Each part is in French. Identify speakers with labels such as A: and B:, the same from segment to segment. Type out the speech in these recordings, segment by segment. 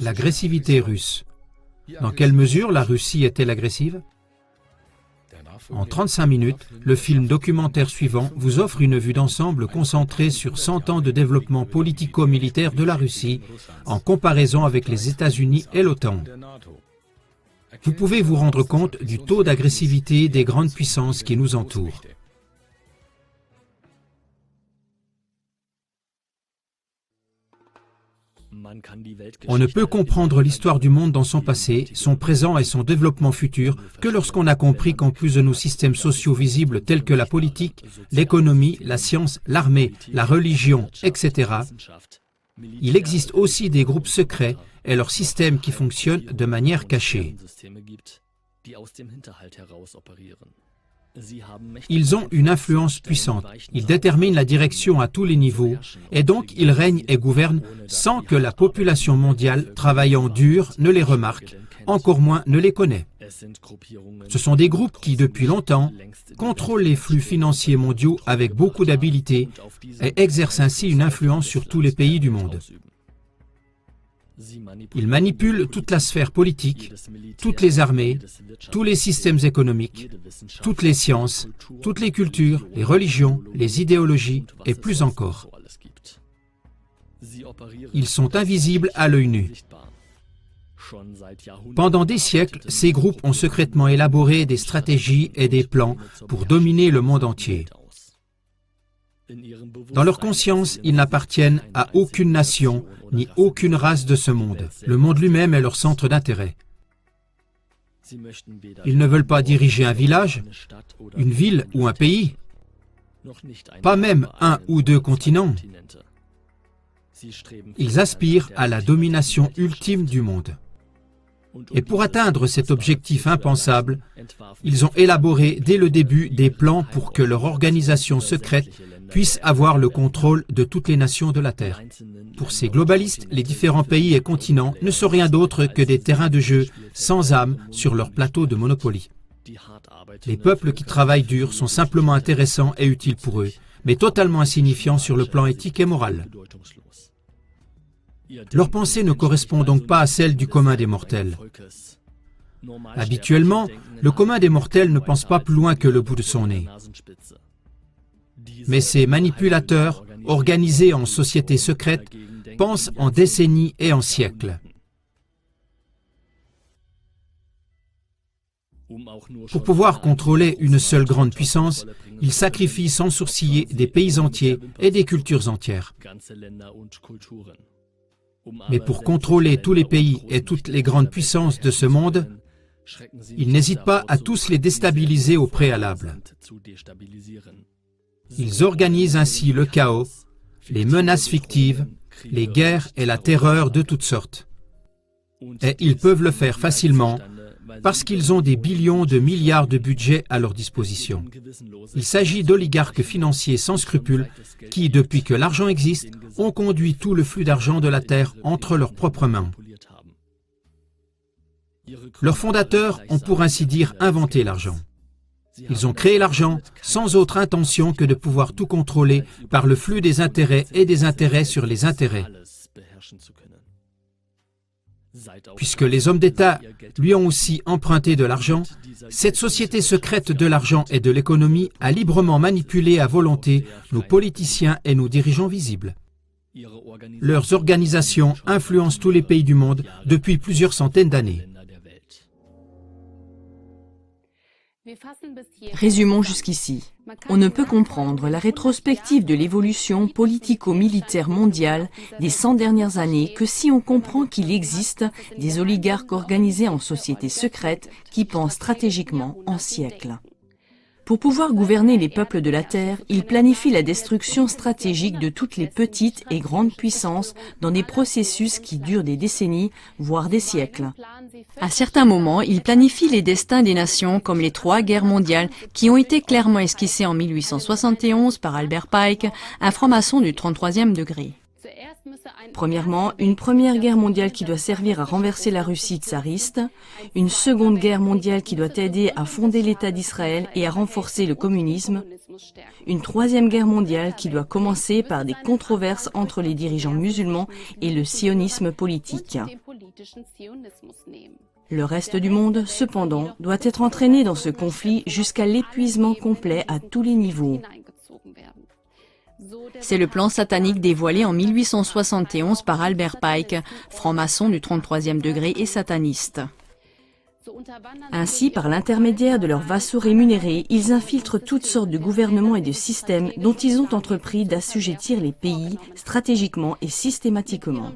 A: L'agressivité russe. Dans quelle mesure la Russie est-elle agressive? En 35 minutes, le film documentaire suivant vous offre une vue d'ensemble concentrée sur 100 ans de développement politico-militaire de la Russie en comparaison avec les États-Unis et l'OTAN. Vous pouvez vous rendre compte du taux d'agressivité des grandes puissances qui nous entourent. On ne peut comprendre l'histoire du monde dans son passé, son présent et son développement futur que lorsqu'on a compris qu'en plus de nos systèmes sociaux visibles tels que la politique, l'économie, la science, l'armée, la religion, etc., il existe aussi des groupes secrets et leurs systèmes qui fonctionnent de manière cachée. Ils ont une influence puissante, ils déterminent la direction à tous les niveaux et donc ils règnent et gouvernent sans que la population mondiale travaillant dur ne les remarque, encore moins ne les connaît. Ce sont des groupes qui, depuis longtemps, contrôlent les flux financiers mondiaux avec beaucoup d'habileté et exercent ainsi une influence sur tous les pays du monde. Ils manipulent toute la sphère politique, toutes les armées, tous les systèmes économiques, toutes les sciences, toutes les cultures, les religions, les idéologies et plus encore. Ils sont invisibles à l'œil nu. Pendant des siècles, ces groupes ont secrètement élaboré des stratégies et des plans pour dominer le monde entier. Dans leur conscience, ils n'appartiennent à aucune nation ni aucune race de ce monde. Le monde lui-même est leur centre d'intérêt. Ils ne veulent pas diriger un village, une ville ou un pays, pas même un ou deux continents. Ils aspirent à la domination ultime du monde. Et pour atteindre cet objectif impensable, ils ont élaboré dès le début des plans pour que leur organisation secrète puisse avoir le contrôle de toutes les nations de la Terre. Pour ces globalistes, les différents pays et continents ne sont rien d'autre que des terrains de jeu sans âme sur leur plateau de Monopoly. Les peuples qui travaillent dur sont simplement intéressants et utiles pour eux, mais totalement insignifiants sur le plan éthique et moral. Leur pensée ne correspond donc pas à celle du commun des mortels. Habituellement, le commun des mortels ne pense pas plus loin que le bout de son nez. Mais ces manipulateurs, organisés en sociétés secrètes, pensent en décennies et en siècles. Pour pouvoir contrôler une seule grande puissance, ils sacrifient sans sourciller des pays entiers et des cultures entières. Mais pour contrôler tous les pays et toutes les grandes puissances de ce monde, ils n'hésitent pas à tous les déstabiliser au préalable. Ils organisent ainsi le chaos, les menaces fictives, les guerres et la terreur de toutes sortes. Et ils peuvent le faire facilement parce qu'ils ont des billions de milliards de budget à leur disposition. Il s'agit d'oligarques financiers sans scrupules qui, depuis que l'argent existe, ont conduit tout le flux d'argent de la Terre entre leurs propres mains. Leurs fondateurs ont pour ainsi dire inventé l'argent. Ils ont créé l'argent sans autre intention que de pouvoir tout contrôler par le flux des intérêts et des intérêts sur les intérêts. Puisque les hommes d'État lui ont aussi emprunté de l'argent, cette société secrète de l'argent et de l'économie a librement manipulé à volonté nos politiciens et nos dirigeants visibles. Leurs organisations influencent tous les pays du monde depuis plusieurs centaines d'années.
B: Résumons jusqu'ici. On ne peut comprendre la rétrospective de l'évolution politico-militaire mondiale des 100 dernières années que si on comprend qu'il existe des oligarques organisés en sociétés secrètes qui pensent stratégiquement en siècles. Pour pouvoir gouverner les peuples de la Terre, ils planifient la destruction stratégique de toutes les petites et grandes puissances dans des processus qui durent des décennies, voire des siècles. À certains moments, ils planifient les destins des nations comme les 3 guerres mondiales qui ont été clairement esquissées en 1871 par Albert Pike, un franc-maçon du 33e degré. Premièrement, une première guerre mondiale qui doit servir à renverser la Russie tsariste, une seconde guerre mondiale qui doit aider à fonder l'État d'Israël et à renforcer le communisme, une troisième guerre mondiale qui doit commencer par des controverses entre les dirigeants musulmans et le sionisme politique. Le reste du monde, cependant, doit être entraîné dans ce conflit jusqu'à l'épuisement complet à tous les niveaux. C'est le plan satanique dévoilé en 1871 par Albert Pike, franc-maçon du 33e degré et sataniste. Ainsi, par l'intermédiaire de leurs vassaux rémunérés, ils infiltrent toutes sortes de gouvernements et de systèmes dont ils ont entrepris d'assujettir les pays stratégiquement et systématiquement.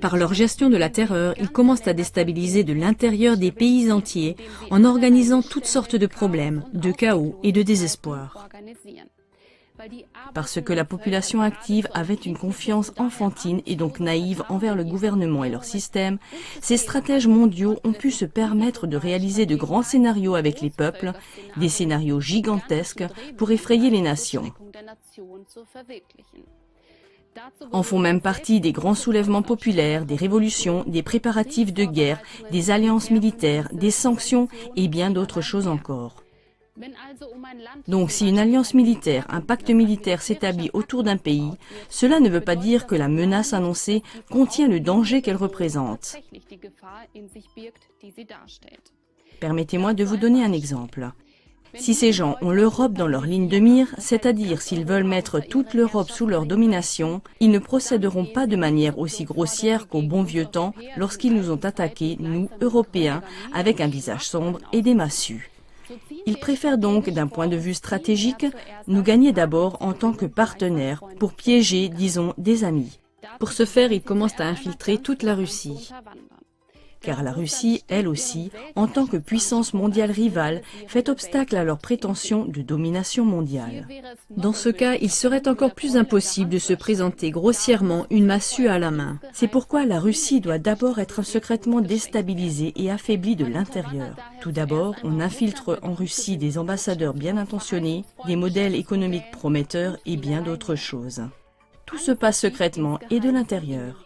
B: Par leur gestion de la terreur, ils commencent à déstabiliser de l'intérieur des pays entiers en organisant toutes sortes de problèmes, de chaos et de désespoir. Parce que la population active avait une confiance enfantine et donc naïve envers le gouvernement et leur système, ces stratèges mondiaux ont pu se permettre de réaliser de grands scénarios avec les peuples, des scénarios gigantesques pour effrayer les nations. En font même partie des grands soulèvements populaires, des révolutions, des préparatifs de guerre, des alliances militaires, des sanctions et bien d'autres choses encore. Donc si une alliance militaire, un pacte militaire s'établit autour d'un pays, cela ne veut pas dire que la menace annoncée contient le danger qu'elle représente. Permettez-moi de vous donner un exemple. Si ces gens ont l'Europe dans leur ligne de mire, c'est-à-dire s'ils veulent mettre toute l'Europe sous leur domination, ils ne procéderont pas de manière aussi grossière qu'au bon vieux temps lorsqu'ils nous ont attaqués, nous, Européens, avec un visage sombre et des massues. Ils préfèrent donc, d'un point de vue stratégique, nous gagner d'abord en tant que partenaires pour piéger, disons, des amis. Pour ce faire, ils commencent à infiltrer toute la Russie. Car la Russie, elle aussi, en tant que puissance mondiale rivale, fait obstacle à leurs prétentions de domination mondiale. Dans ce cas, il serait encore plus impossible de se présenter grossièrement une massue à la main. C'est pourquoi la Russie doit d'abord être secrètement déstabilisée et affaiblie de l'intérieur. Tout d'abord, on infiltre en Russie des ambassadeurs bien intentionnés, des modèles économiques prometteurs et bien d'autres choses. Tout se passe secrètement et de l'intérieur.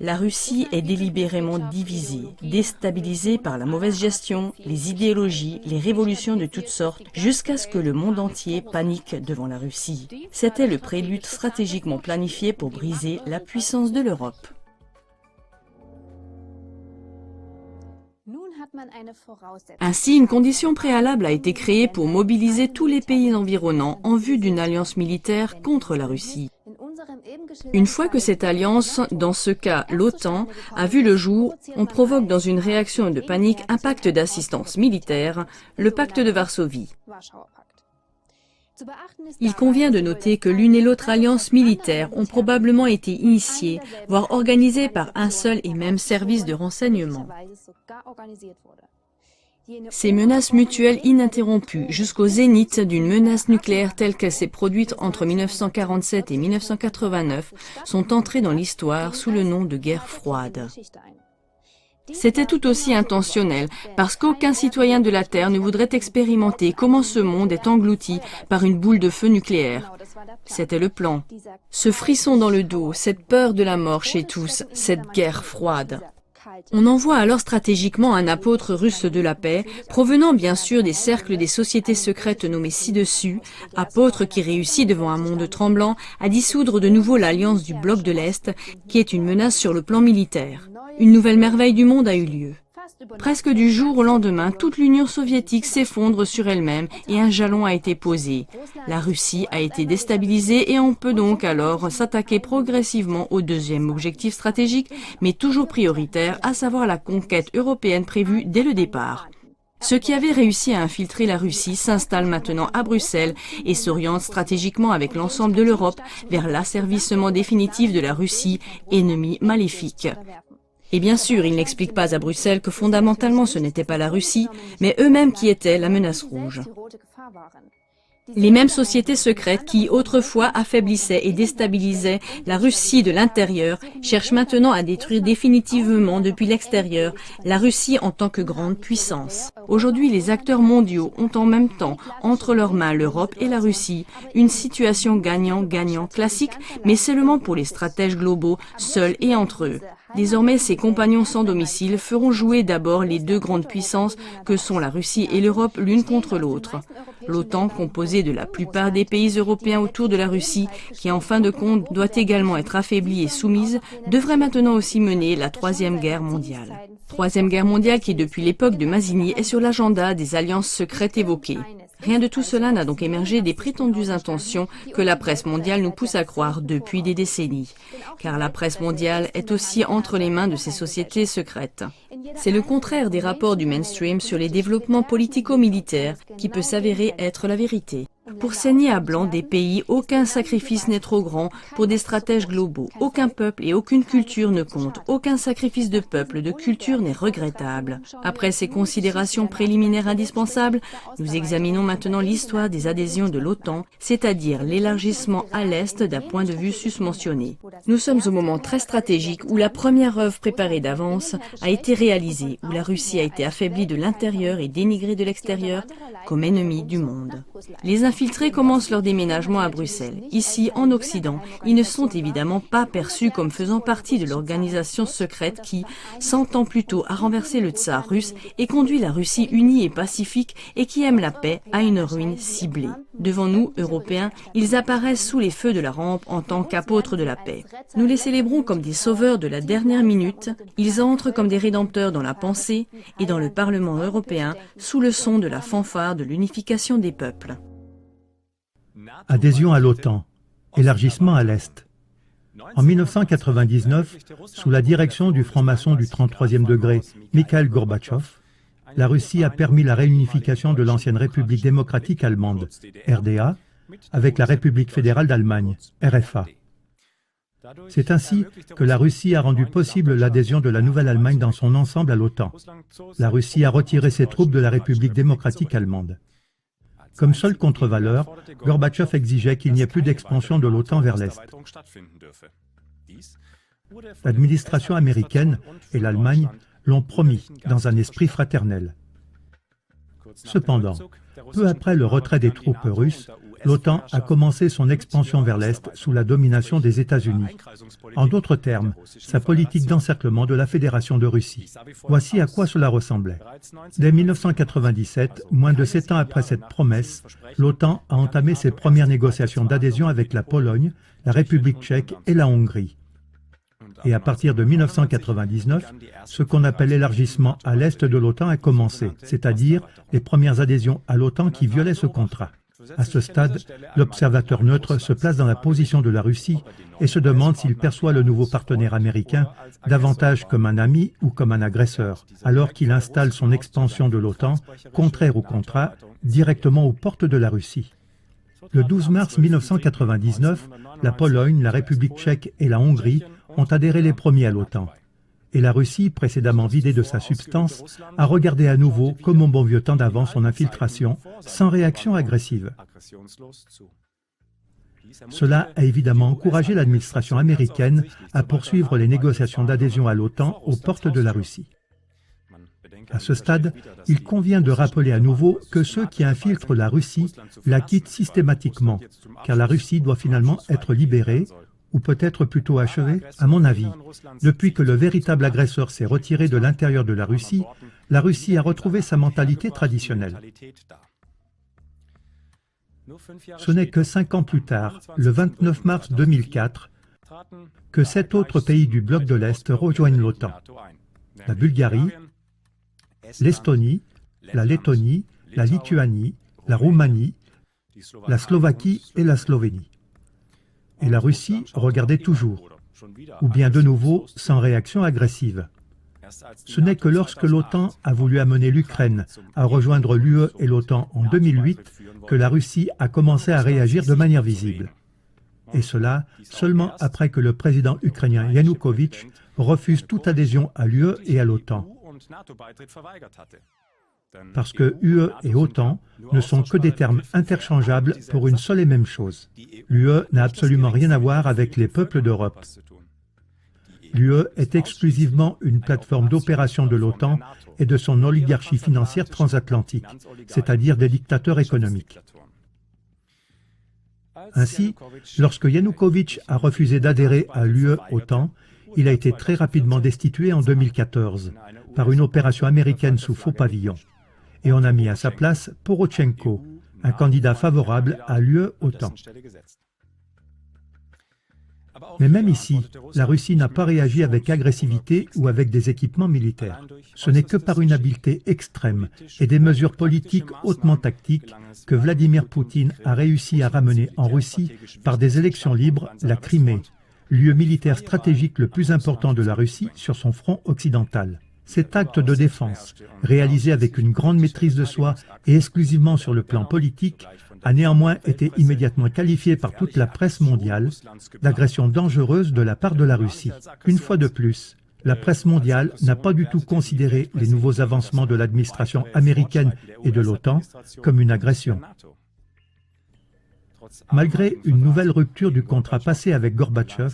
B: La Russie est délibérément divisée, déstabilisée par la mauvaise gestion, les idéologies, les révolutions de toutes sortes, jusqu'à ce que le monde entier panique devant la Russie. C'était le prélude stratégiquement planifié pour briser la puissance de l'Europe. Ainsi, une condition préalable a été créée pour mobiliser tous les pays environnants en vue d'une alliance militaire contre la Russie. Une fois que cette alliance, dans ce cas l'OTAN, a vu le jour, on provoque dans une réaction de panique un pacte d'assistance militaire, le pacte de Varsovie. Il convient de noter que l'une et l'autre alliance militaire ont probablement été initiées, voire organisées par un seul et même service de renseignement. Ces menaces mutuelles ininterrompues jusqu'au zénith d'une menace nucléaire telle qu'elle s'est produite entre 1947 et 1989 sont entrées dans l'histoire sous le nom de guerre froide. C'était tout aussi intentionnel, parce qu'aucun citoyen de la Terre ne voudrait expérimenter comment ce monde est englouti par une boule de feu nucléaire. C'était le plan. Ce frisson dans le dos, cette peur de la mort chez tous, cette guerre froide. On envoie alors stratégiquement un apôtre russe de la paix, provenant bien sûr des cercles des sociétés secrètes nommées ci-dessus, apôtre qui réussit devant un monde tremblant à dissoudre de nouveau l'alliance du bloc de l'Est, qui est une menace sur le plan militaire. Une nouvelle merveille du monde a eu lieu. Presque du jour au lendemain, toute l'Union soviétique s'effondre sur elle-même et un jalon a été posé. La Russie a été déstabilisée et on peut donc alors s'attaquer progressivement au deuxième objectif stratégique, mais toujours prioritaire, à savoir la conquête européenne prévue dès le départ. Ceux qui avaient réussi à infiltrer la Russie s'installent maintenant à Bruxelles et s'orientent stratégiquement avec l'ensemble de l'Europe vers l'asservissement définitif de la Russie, ennemi maléfique. Et bien sûr, ils n'expliquent pas à Bruxelles que fondamentalement ce n'était pas la Russie, mais eux-mêmes qui étaient la menace rouge. Les mêmes sociétés secrètes qui, autrefois, affaiblissaient et déstabilisaient la Russie de l'intérieur, cherchent maintenant à détruire définitivement depuis l'extérieur la Russie en tant que grande puissance. Aujourd'hui, les acteurs mondiaux ont en même temps entre leurs mains l'Europe et la Russie, une situation gagnant-gagnant classique, mais seulement pour les stratèges globaux, seuls et entre eux. Désormais, ses compagnons sans domicile feront jouer d'abord les deux grandes puissances que sont la Russie et l'Europe l'une contre l'autre. L'OTAN, composée de la plupart des pays européens autour de la Russie, qui en fin de compte doit également être affaiblie et soumise, devrait maintenant aussi mener la Troisième Guerre mondiale. Troisième Guerre mondiale qui, depuis l'époque de Mazzini, est sur l'agenda des alliances secrètes évoquées. Rien de tout cela n'a donc émergé des prétendues intentions que la presse mondiale nous pousse à croire depuis des décennies. Car la presse mondiale est aussi entre les mains de ces sociétés secrètes. C'est le contraire des rapports du mainstream sur les développements politico-militaires qui peut s'avérer être la vérité. Pour saigner à blanc des pays, aucun sacrifice n'est trop grand pour des stratèges globaux. Aucun peuple et aucune culture ne comptent. Aucun sacrifice de peuple, de culture n'est regrettable. Après ces considérations préliminaires indispensables, nous examinons maintenant l'histoire des adhésions de l'OTAN, c'est-à-dire l'élargissement à l'Est d'un point de vue susmentionné. Nous sommes au moment très stratégique où la première œuvre préparée d'avance a été réalisée, où la Russie a été affaiblie de l'intérieur et dénigrée de l'extérieur comme ennemie du monde. Les infiltrés commencent leur déménagement à Bruxelles. Ici, en Occident, ils ne sont évidemment pas perçus comme faisant partie de l'organisation secrète qui, 100 ans plus tôt, a renversé le tsar russe et conduit la Russie unie et pacifique et qui aime la paix à une ruine ciblée. Devant nous, Européens, ils apparaissent sous les feux de la rampe en tant qu'apôtres de la paix. Nous les célébrons comme des sauveurs de la dernière minute. Ils entrent comme des rédempteurs dans la pensée et dans le Parlement européen sous le son de la fanfare de l'unification des peuples.
C: Adhésion à l'OTAN, élargissement à l'Est. En 1999, sous la direction du franc-maçon du 33e degré, Mikhail Gorbatchev, la Russie a permis la réunification de l'ancienne République démocratique allemande, RDA, avec la République fédérale d'Allemagne, RFA. C'est ainsi que la Russie a rendu possible l'adhésion de la Nouvelle-Allemagne dans son ensemble à l'OTAN. La Russie a retiré ses troupes de la République démocratique allemande. Comme seule contre-valeur, Gorbatchev exigeait qu'il n'y ait plus d'expansion de l'OTAN vers l'Est. L'administration américaine et l'Allemagne l'ont promis dans un esprit fraternel. Cependant, peu après le retrait des troupes russes, l'OTAN a commencé son expansion vers l'Est sous la domination des États-Unis. En d'autres termes, sa politique d'encerclement de la Fédération de Russie. Voici à quoi cela ressemblait. Dès 1997, moins de 7 ans après cette promesse, l'OTAN a entamé ses premières négociations d'adhésion avec la Pologne, la République tchèque et la Hongrie. Et à partir de 1999, ce qu'on appelle l'élargissement à l'Est de l'OTAN a commencé, c'est-à-dire les premières adhésions à l'OTAN qui violaient ce contrat. À ce stade, l'observateur neutre se place dans la position de la Russie et se demande s'il perçoit le nouveau partenaire américain davantage comme un ami ou comme un agresseur, alors qu'il installe son expansion de l'OTAN, contraire au contrat, directement aux portes de la Russie. Le 12 mars 1999, la Pologne, la République tchèque et la Hongrie ont adhéré les premiers à l'OTAN. Et la Russie, précédemment vidée de sa substance, a regardé à nouveau, comme au bon vieux temps d'avant, son infiltration, sans réaction agressive. Cela a évidemment encouragé l'administration américaine à poursuivre les négociations d'adhésion à l'OTAN aux portes de la Russie. À ce stade, il convient de rappeler à nouveau que ceux qui infiltrent la Russie la quittent systématiquement, car la Russie doit finalement être libérée, ou peut-être plutôt achevée, à mon avis. Depuis que le véritable agresseur s'est retiré de l'intérieur de la Russie a retrouvé sa mentalité traditionnelle. Ce n'est que 5 ans plus tard, le 29 mars 2004, que 7 autres pays du bloc de l'Est rejoignent l'OTAN. La Bulgarie, l'Estonie, la Lettonie, la Lituanie, la Roumanie, la Slovaquie et la Slovénie. Et la Russie regardait toujours, ou bien de nouveau sans réaction agressive. Ce n'est que lorsque l'OTAN a voulu amener l'Ukraine à rejoindre l'UE et l'OTAN en 2008 que la Russie a commencé à réagir de manière visible. Et cela seulement après que le président ukrainien Yanukovych refuse toute adhésion à l'UE et à l'OTAN. Parce que UE et OTAN ne sont que des termes interchangeables pour une seule et même chose. L'UE n'a absolument rien à voir avec les peuples d'Europe. L'UE est exclusivement une plateforme d'opération de l'OTAN et de son oligarchie financière transatlantique, c'est-à-dire des dictateurs économiques. Ainsi, lorsque Yanukovych a refusé d'adhérer à l'UE-OTAN, Il a été très rapidement destitué en 2014 par une opération américaine sous faux pavillon. Et on a mis à sa place Porochenko, un candidat favorable à l'UE-OTAN. Mais même ici, la Russie n'a pas réagi avec agressivité ou avec des équipements militaires. Ce n'est que par une habileté extrême et des mesures politiques hautement tactiques que Vladimir Poutine a réussi à ramener en Russie, par des élections libres, la Crimée, lieu militaire stratégique le plus important de la Russie sur son front occidental. Cet acte de défense, réalisé avec une grande maîtrise de soi et exclusivement sur le plan politique, a néanmoins été immédiatement qualifié par toute la presse mondiale d'agression dangereuse de la part de la Russie. Une fois de plus, la presse mondiale n'a pas du tout considéré les nouveaux avancements de l'administration américaine et de l'OTAN comme une agression. Malgré une nouvelle rupture du contrat passé avec Gorbatchev,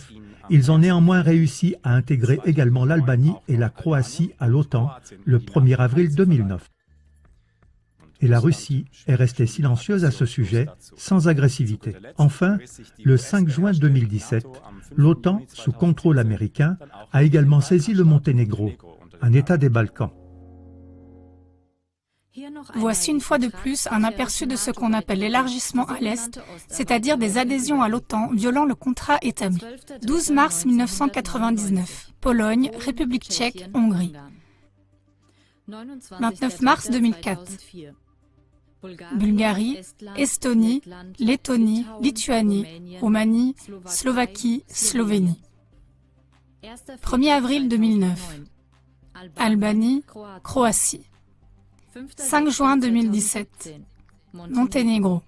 C: ils ont néanmoins réussi à intégrer également l'Albanie et la Croatie à l'OTAN le 1er avril 2009. Et la Russie est restée silencieuse à ce sujet, sans agressivité. Enfin, le 5 juin 2017, l'OTAN, sous contrôle américain, a également saisi le Monténégro, un État des Balkans.
D: Voici une fois de plus un aperçu de ce qu'on appelle l'élargissement à l'Est, c'est-à-dire des adhésions à l'OTAN violant le contrat établi. 12 mars 1999, Pologne, République tchèque, Hongrie. 29 mars 2004, Bulgarie, Estonie, Lettonie, Lituanie, Roumanie, Slovaquie, Slovénie. 1er avril 2009, Albanie, Croatie. 5 juin 2017, Monténégro.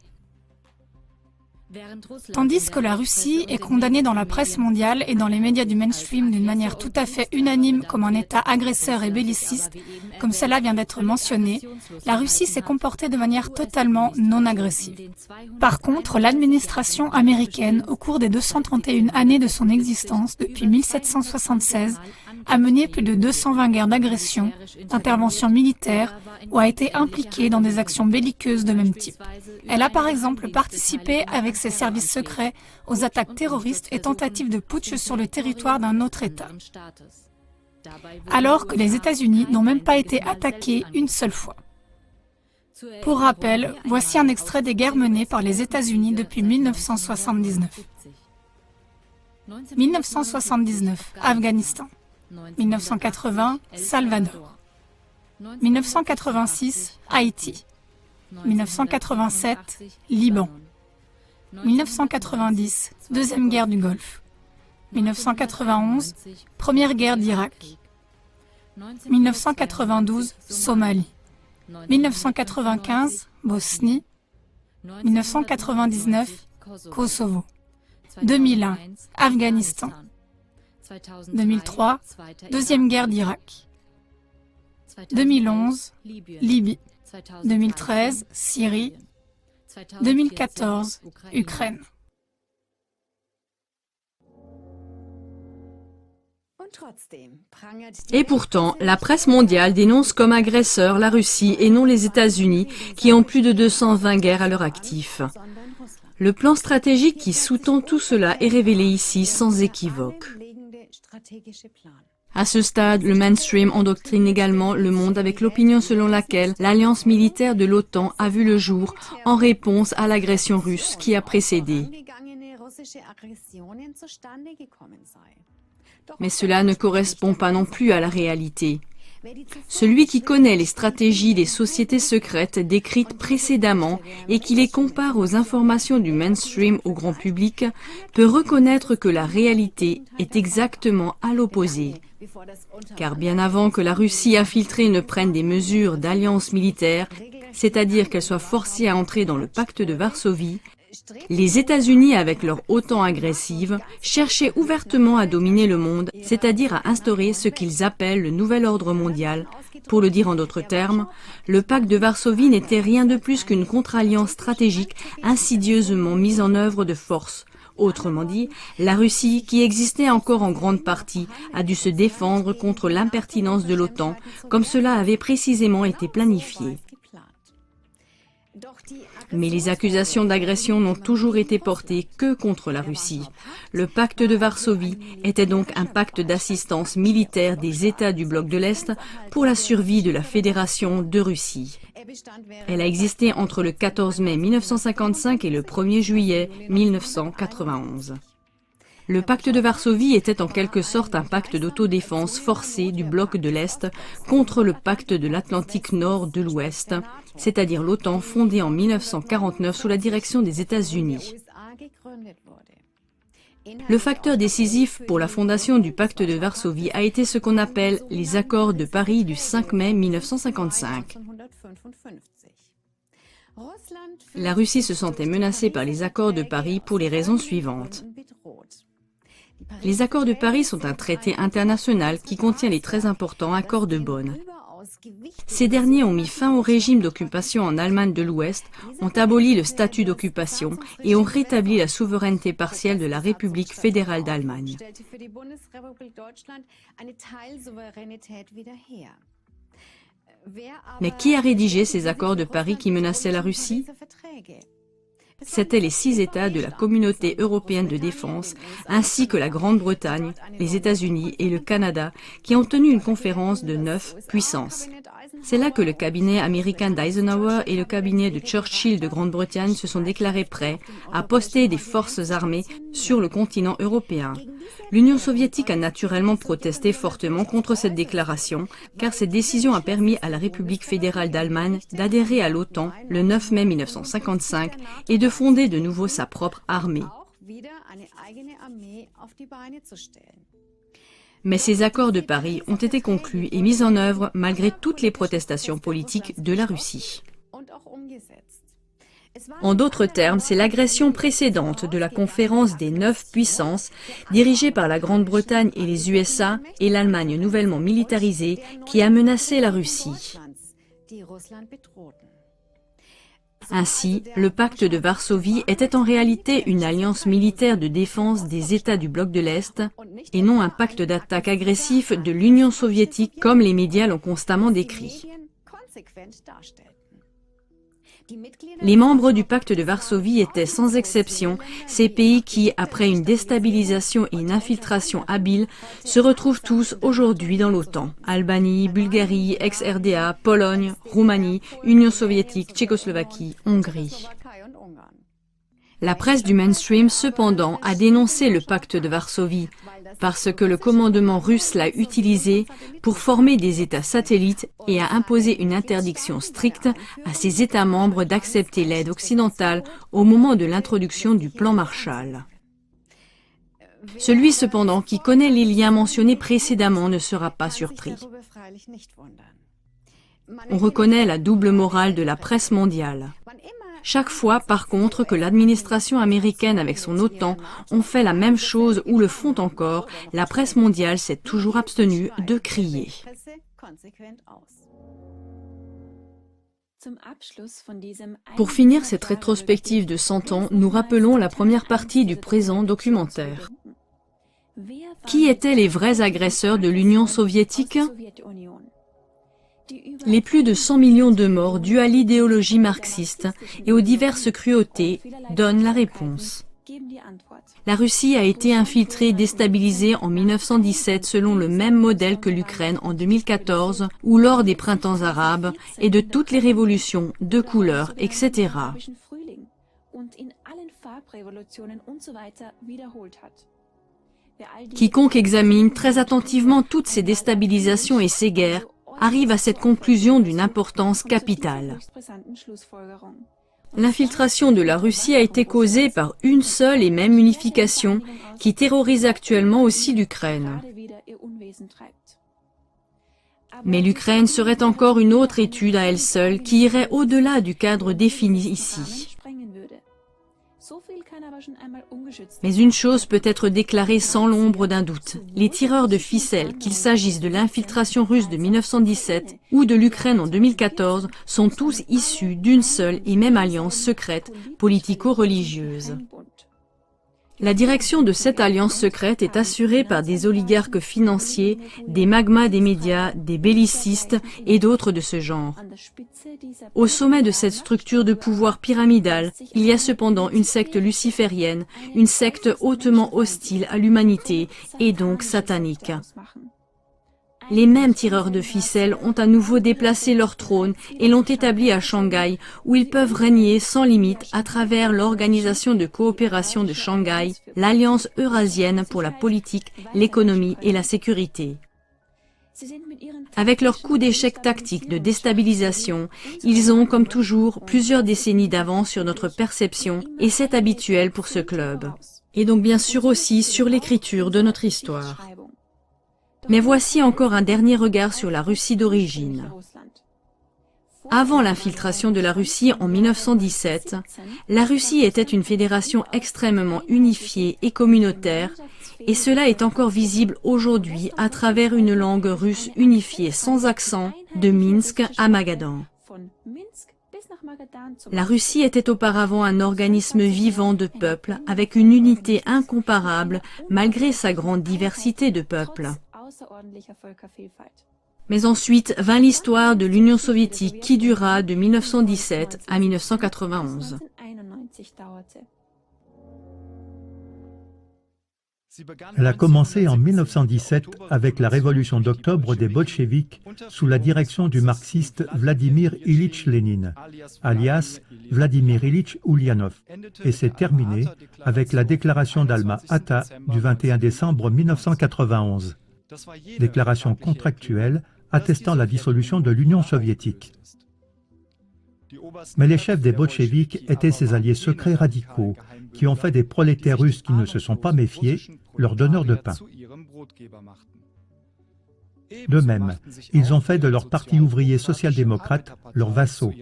D: Tandis que la Russie est condamnée dans la presse mondiale et dans les médias du mainstream d'une manière tout à fait unanime comme un État agresseur et belliciste, comme cela vient d'être mentionné, la Russie s'est comportée de manière totalement non agressive. Par contre, l'administration américaine, au cours des 231 années de son existence, depuis 1776, a mené plus de 220 guerres d'agression, d'intervention militaire ou a été impliquée dans des actions belliqueuses de même type. Elle a par exemple participé avec ses services secrets aux attaques terroristes et tentatives de putsch sur le territoire d'un autre État. Alors que les États-Unis n'ont même pas été attaqués une seule fois. Pour rappel, voici un extrait des guerres menées par les États-Unis depuis 1979. 1979, Afghanistan. 1980, Salvador. 1986, Haïti. 1987, Liban. 1990, Deuxième guerre du Golfe. 1991, Première guerre d'Irak. 1992, Somalie. 1995, Bosnie. 1999, Kosovo. 2001, Afghanistan. 2003, Deuxième guerre d'Irak. 2011, Libye. 2013, Syrie. 2014, Ukraine.
B: Et pourtant, la presse mondiale dénonce comme agresseur la Russie et non les États-Unis, qui ont plus de 220 guerres à leur actif. Le plan stratégique qui sous-tend tout cela est révélé ici sans équivoque. À ce stade, le mainstream endoctrine également le monde avec l'opinion selon laquelle l'alliance militaire de l'OTAN a vu le jour en réponse à l'agression russe qui a précédé. Mais cela ne correspond pas non plus à la réalité. Celui qui connaît les stratégies des sociétés secrètes décrites précédemment et qui les compare aux informations du mainstream au grand public peut reconnaître que la réalité est exactement à l'opposé. Car bien avant que la Russie infiltrée ne prenne des mesures d'alliance militaire, c'est-à-dire qu'elle soit forcée à entrer dans le pacte de Varsovie, les États-Unis, avec leur OTAN agressive, cherchaient ouvertement à dominer le monde, c'est-à-dire à instaurer ce qu'ils appellent le nouvel ordre mondial. Pour le dire en d'autres termes, le pacte de Varsovie n'était rien de plus qu'une contre-alliance stratégique insidieusement mise en œuvre de force. Autrement dit, la Russie, qui existait encore en grande partie, a dû se défendre contre l'impertinence de l'OTAN, comme cela avait précisément été planifié. Mais les accusations d'agression n'ont toujours été portées que contre la Russie. Le pacte de Varsovie était donc un pacte d'assistance militaire des États du bloc de l'Est pour la survie de la Fédération de Russie. Elle a existé entre le 14 mai 1955 et le 1er juillet 1991. Le pacte de Varsovie était en quelque sorte un pacte d'autodéfense forcée du bloc de l'Est contre le pacte de l'Atlantique Nord de l'Ouest, c'est-à-dire l'OTAN fondée en 1949 sous la direction des États-Unis. Le facteur décisif pour la fondation du pacte de Varsovie a été ce qu'on appelle les accords de Paris du 5 mai 1955. La Russie se sentait menacée par les accords de Paris pour les raisons suivantes. Les accords de Paris sont un traité international qui contient les très importants accords de Bonn. Ces derniers ont mis fin au régime d'occupation en Allemagne de l'Ouest, ont aboli le statut d'occupation et ont rétabli la souveraineté partielle de la République fédérale d'Allemagne. Mais qui a rédigé ces accords de Paris qui menaçaient la Russie ? C'étaient les 6 États de la Communauté européenne de défense, ainsi que la Grande-Bretagne, les États-Unis et le Canada, qui ont tenu une conférence de 9 puissances. C'est là que le cabinet américain d'Eisenhower et le cabinet de Churchill de Grande-Bretagne se sont déclarés prêts à poster des forces armées sur le continent européen. L'Union soviétique a naturellement protesté fortement contre cette déclaration, car cette décision a permis à la République fédérale d'Allemagne d'adhérer à l'OTAN le 9 mai 1955 et de fonder de nouveau sa propre armée. Mais ces accords de Paris ont été conclus et mis en œuvre malgré toutes les protestations politiques de la Russie. En d'autres termes, c'est l'agression précédente de la conférence des 9 puissances, dirigée par la Grande-Bretagne et les USA et l'Allemagne nouvellement militarisée, qui a menacé la Russie. Ainsi, le pacte de Varsovie était en réalité une alliance militaire de défense des États du bloc de l'Est et non un pacte d'attaque agressif de l'Union soviétique comme les médias l'ont constamment décrit. Les membres du pacte de Varsovie étaient sans exception ces pays qui, après une déstabilisation et une infiltration habile, se retrouvent tous aujourd'hui dans l'OTAN. Albanie, Bulgarie, ex-RDA, Pologne, Roumanie, Union soviétique, Tchécoslovaquie, Hongrie. La presse du mainstream, cependant, a dénoncé le pacte de Varsovie parce que le commandement russe l'a utilisé pour former des États satellites et a imposé une interdiction stricte à ses États membres d'accepter l'aide occidentale au moment de l'introduction du plan Marshall. Celui cependant qui connaît les liens mentionnés précédemment ne sera pas surpris. On reconnaît la double morale de la presse mondiale. Chaque fois, par contre, que l'administration américaine avec son OTAN ont fait la même chose ou le font encore, la presse mondiale s'est toujours abstenue de crier. Pour finir cette rétrospective de 100 ans, nous rappelons la première partie du présent documentaire. Qui étaient les vrais agresseurs de l'Union soviétique ? Les plus de 100 millions de morts dus à l'idéologie marxiste et aux diverses cruautés donnent la réponse. La Russie a été infiltrée et déstabilisée en 1917 selon le même modèle que l'Ukraine en 2014 ou lors des printemps arabes et de toutes les révolutions de couleur, etc. Quiconque examine très attentivement toutes ces déstabilisations et ces guerres arrive à cette conclusion d'une importance capitale. L'infiltration de la Russie a été causée par une seule et même unification qui terrorise actuellement aussi l'Ukraine. Mais l'Ukraine serait encore une autre étude à elle seule qui irait au-delà du cadre défini ici. Mais une chose peut être déclarée sans l'ombre d'un doute. Les tireurs de ficelles, qu'il s'agisse de l'infiltration russe de 1917 ou de l'Ukraine en 2014, sont tous issus d'une seule et même alliance secrète politico-religieuse. La direction de cette alliance secrète est assurée par des oligarques financiers, des magmas des médias, des bellicistes et d'autres de ce genre. Au sommet de cette structure de pouvoir pyramidale, il y a cependant une secte luciférienne, une secte hautement hostile à l'humanité et donc satanique. Les mêmes tireurs de ficelles ont à nouveau déplacé leur trône et l'ont établi à Shanghai, où ils peuvent régner sans limite à travers l'Organisation de coopération de Shanghai, l'Alliance eurasienne pour la politique, l'économie et la sécurité. Avec leur coup d'échec tactique de déstabilisation, ils ont, comme toujours, plusieurs décennies d'avance sur notre perception, et c'est habituel pour ce club. Et donc bien sûr aussi sur l'écriture de notre histoire. Mais voici encore un dernier regard sur la Russie d'origine. Avant l'infiltration de la Russie en 1917, la Russie était une fédération extrêmement unifiée et communautaire, et cela est encore visible aujourd'hui à travers une langue russe unifiée sans accent de Minsk à Magadan. La Russie était auparavant un organisme vivant de peuples avec une unité incomparable malgré sa grande diversité de peuples. Mais ensuite vint l'histoire de l'Union soviétique qui dura de 1917 à 1991.
C: Elle a commencé en 1917 avec la révolution d'octobre des bolcheviks sous la direction du marxiste Vladimir Ilitch Lénine, alias Vladimir Ilitch Ulyanov, et s'est terminée avec la déclaration d'Alma-Ata du 21 décembre 1991. Déclaration contractuelle attestant la dissolution de l'Union soviétique. Mais les chefs des bolcheviks étaient ses alliés secrets radicaux qui ont fait des prolétaires russes qui ne se sont pas méfiés leurs donneurs de pain. De même, ils ont fait de leur parti ouvrier social-démocrate leurs vassaux,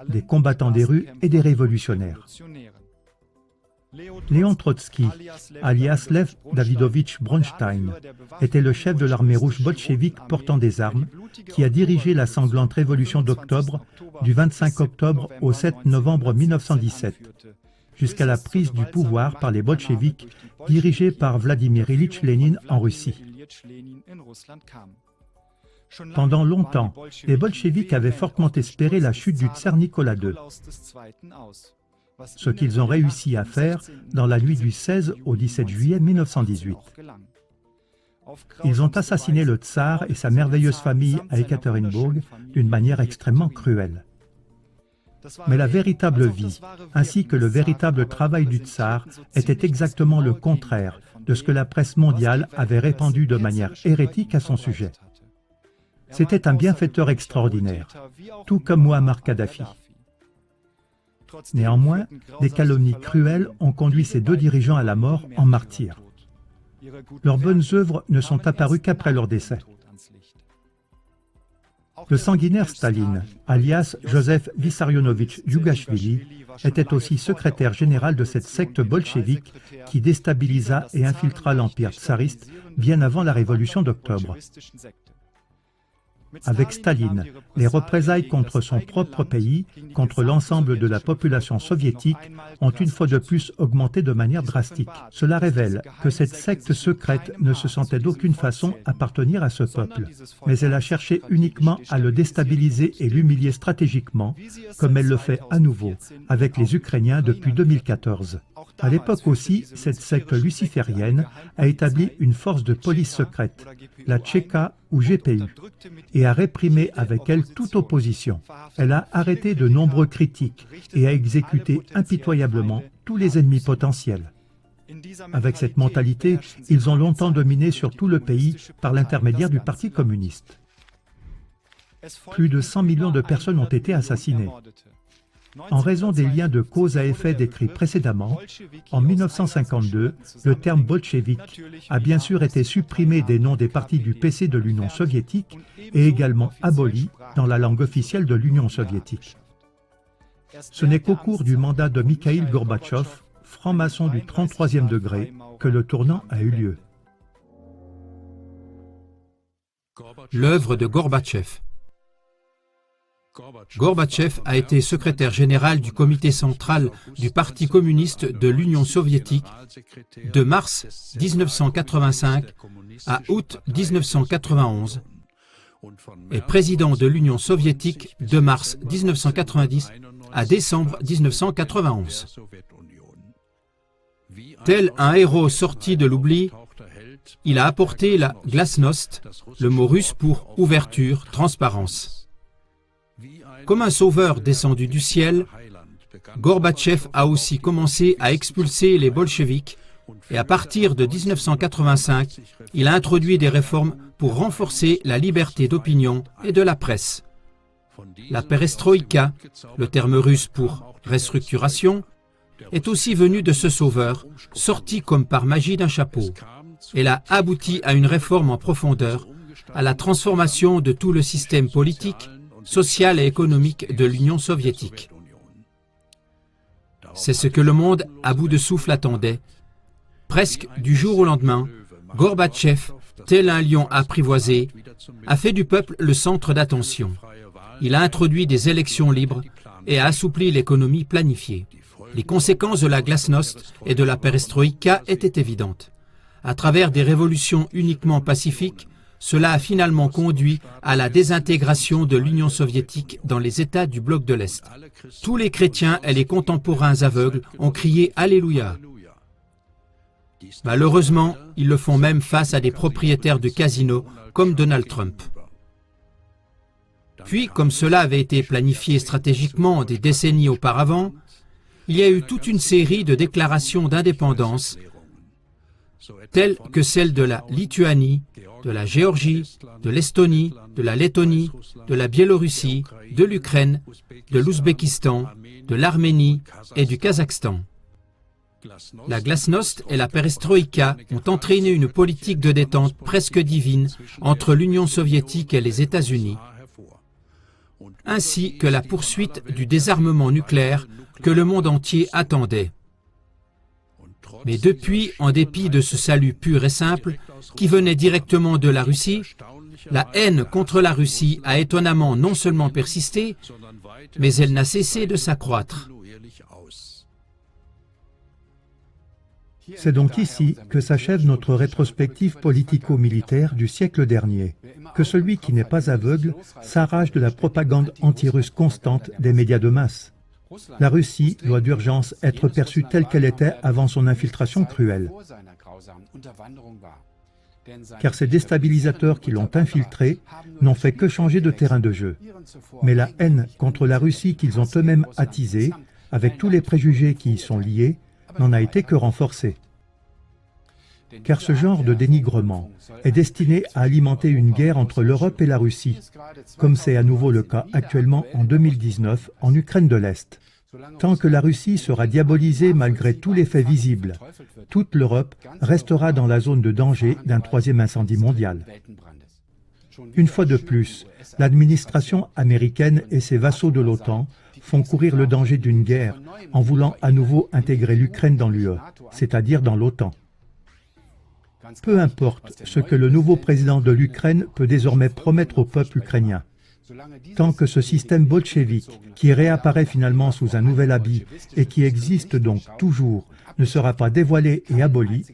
C: des combattants des rues et des révolutionnaires. Léon Trotsky, alias Lev Davidovitch Bronstein, était le chef de l'armée rouge bolchevique portant des armes qui a dirigé la sanglante révolution d'octobre du 25 octobre au 7 novembre 1917, jusqu'à la prise du pouvoir par les bolcheviks dirigés par Vladimir Ilitch Lénine en Russie. Pendant longtemps, les bolcheviks avaient fortement espéré la chute du tsar Nicolas II. Ce qu'ils ont réussi à faire dans la nuit du 16 au 17 juillet 1918. Ils ont assassiné le tsar et sa merveilleuse famille à Ekaterinbourg d'une manière extrêmement cruelle. Mais la véritable vie, ainsi que le véritable travail du tsar, était exactement le contraire de ce que la presse mondiale avait répandu de manière hérétique à son sujet. C'était un bienfaiteur extraordinaire, tout comme Muammar Kadhafi. Néanmoins, des calomnies cruelles ont conduit ces deux dirigeants à la mort en martyrs. Leurs bonnes œuvres ne sont apparues qu'après leur décès. Le sanguinaire Staline, alias Joseph Vissarionovitch Djougashvili, était aussi secrétaire général de cette secte bolchevique qui déstabilisa et infiltra l'empire tsariste bien avant la révolution d'octobre. Avec Staline, les représailles contre son propre pays, contre l'ensemble de la population soviétique, ont une fois de plus augmenté de manière drastique. Cela révèle que cette secte secrète ne se sentait d'aucune façon appartenir à ce peuple, mais elle a cherché uniquement à le déstabiliser et l'humilier stratégiquement, comme elle le fait à nouveau avec les Ukrainiens depuis 2014. À l'époque aussi, cette secte luciférienne a établi une force de police secrète, la Tchéka ou GPU, et a réprimé avec elle toute opposition. Elle a arrêté de nombreux critiques et a exécuté impitoyablement tous les ennemis potentiels. Avec cette mentalité, ils ont longtemps dominé sur tout le pays par l'intermédiaire du Parti communiste. Plus de 100 millions de personnes ont été assassinées. En raison des liens de cause à effet décrits précédemment, en 1952, le terme bolchevique a bien sûr été supprimé des noms des partis du PC de l'Union soviétique et également aboli dans la langue officielle de l'Union soviétique. Ce n'est qu'au cours du mandat de Mikhaïl Gorbatchev, franc-maçon du 33e degré, que le tournant a eu lieu.
A: L'œuvre de Gorbatchev. Gorbatchev a été secrétaire général du comité central du Parti communiste de l'Union soviétique de mars 1985 à août 1991 et président de l'Union soviétique de mars 1990 à décembre 1991. Tel un héros sorti de l'oubli, il a apporté la glasnost, le mot russe pour ouverture, transparence. Comme un sauveur descendu du ciel, Gorbatchev a aussi commencé à expulser les bolcheviks et à partir de 1985, il a introduit des réformes pour renforcer la liberté d'opinion et de la presse. La perestroïka, le terme russe pour restructuration, est aussi venue de ce sauveur, sorti comme par magie d'un chapeau. Elle a abouti à une réforme en profondeur, à la transformation de tout le système politique, social et économique de l'Union soviétique. C'est ce que le monde à bout de souffle attendait. Presque du jour au lendemain, Gorbatchev, tel un lion apprivoisé, a fait du peuple le centre d'attention. Il a introduit des élections libres et a assoupli l'économie planifiée. Les conséquences de la glasnost et de la perestroïka étaient évidentes. À travers des révolutions uniquement pacifiques, cela a finalement conduit à la désintégration de l'Union soviétique dans les États du bloc de l'Est. Tous les chrétiens et les contemporains aveugles ont crié « Alléluia ». Malheureusement, ils le font même face à des propriétaires de casinos comme Donald Trump. Puis, comme cela avait été planifié stratégiquement des décennies auparavant, il y a eu toute une série de déclarations d'indépendance, telles que celles de la Lituanie, de la Géorgie, de l'Estonie, de la Lettonie, de la Biélorussie, de l'Ukraine, de l'Ouzbékistan, de l'Arménie et du Kazakhstan. La glasnost et la perestroïka ont entraîné une politique de détente presque divine entre l'Union soviétique et les États-Unis, ainsi que la poursuite du désarmement nucléaire que le monde entier attendait. Mais depuis, en dépit de ce salut pur et simple, qui venait directement de la Russie, la haine contre la Russie a étonnamment non seulement persisté, mais elle n'a cessé de s'accroître.
C: C'est donc ici que s'achève notre rétrospective politico-militaire du siècle dernier, que celui qui n'est pas aveugle s'arrache de la propagande anti-russe constante des médias de masse. La Russie doit d'urgence être perçue telle qu'elle était avant son infiltration cruelle. Car ces déstabilisateurs qui l'ont infiltrée n'ont fait que changer de terrain de jeu. Mais la haine contre la Russie qu'ils ont eux-mêmes attisée, avec tous les préjugés qui y sont liés, n'en a été que renforcée. Car ce genre de dénigrement est destiné à alimenter une guerre entre l'Europe et la Russie, comme c'est à nouveau le cas actuellement en 2019 en Ukraine de l'Est. Tant que la Russie sera diabolisée malgré tous les faits visibles, toute l'Europe restera dans la zone de danger d'un troisième incendie mondial. Une fois de plus, l'administration américaine et ses vassaux de l'OTAN font courir le danger d'une guerre en voulant à nouveau intégrer l'Ukraine dans l'UE, c'est-à-dire dans l'OTAN. Peu importe ce que le nouveau président de l'Ukraine peut désormais promettre au peuple ukrainien. Tant que ce système bolchevique, qui réapparaît finalement sous un nouvel habit et qui existe donc toujours, ne sera pas dévoilé et aboli,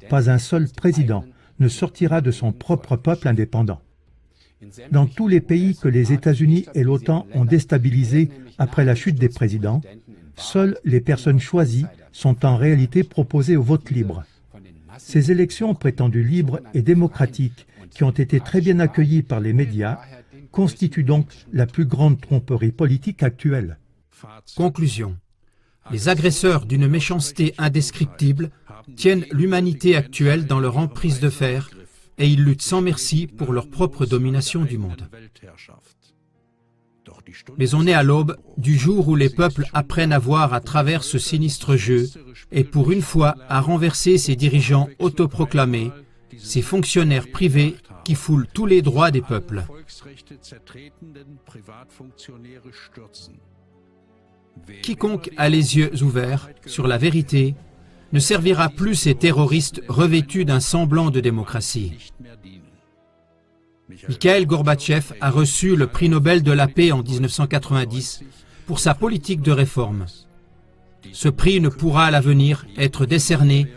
C: pas un seul président ne sortira de son propre peuple indépendant. Dans tous les pays que les États-Unis et l'OTAN ont déstabilisés après la chute des présidents, seules les personnes choisies sont en réalité proposées au vote libre. Ces élections prétendues libres et démocratiques, qui ont été très bien accueillies par les médias, constituent donc la plus grande tromperie politique actuelle.
A: Conclusion. Les agresseurs d'une méchanceté indescriptible tiennent l'humanité actuelle dans leur emprise de fer et ils luttent sans merci pour leur propre domination du monde. Mais on est à l'aube du jour où les peuples apprennent à voir à travers ce sinistre jeu et pour une fois à renverser ces dirigeants autoproclamés, ces fonctionnaires privés qui foulent tous les droits des peuples. Quiconque a les yeux ouverts sur la vérité ne servira plus ces terroristes revêtus d'un semblant de démocratie. Mikhaïl Gorbatchev a reçu le prix Nobel de la paix en 1990 pour sa politique de réforme. Ce prix ne pourra à l'avenir être décerné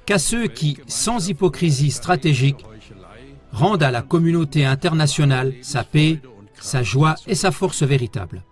A: qu'à ceux qui, sans hypocrisie stratégique, rendent à la communauté internationale sa paix, sa joie et sa force véritable.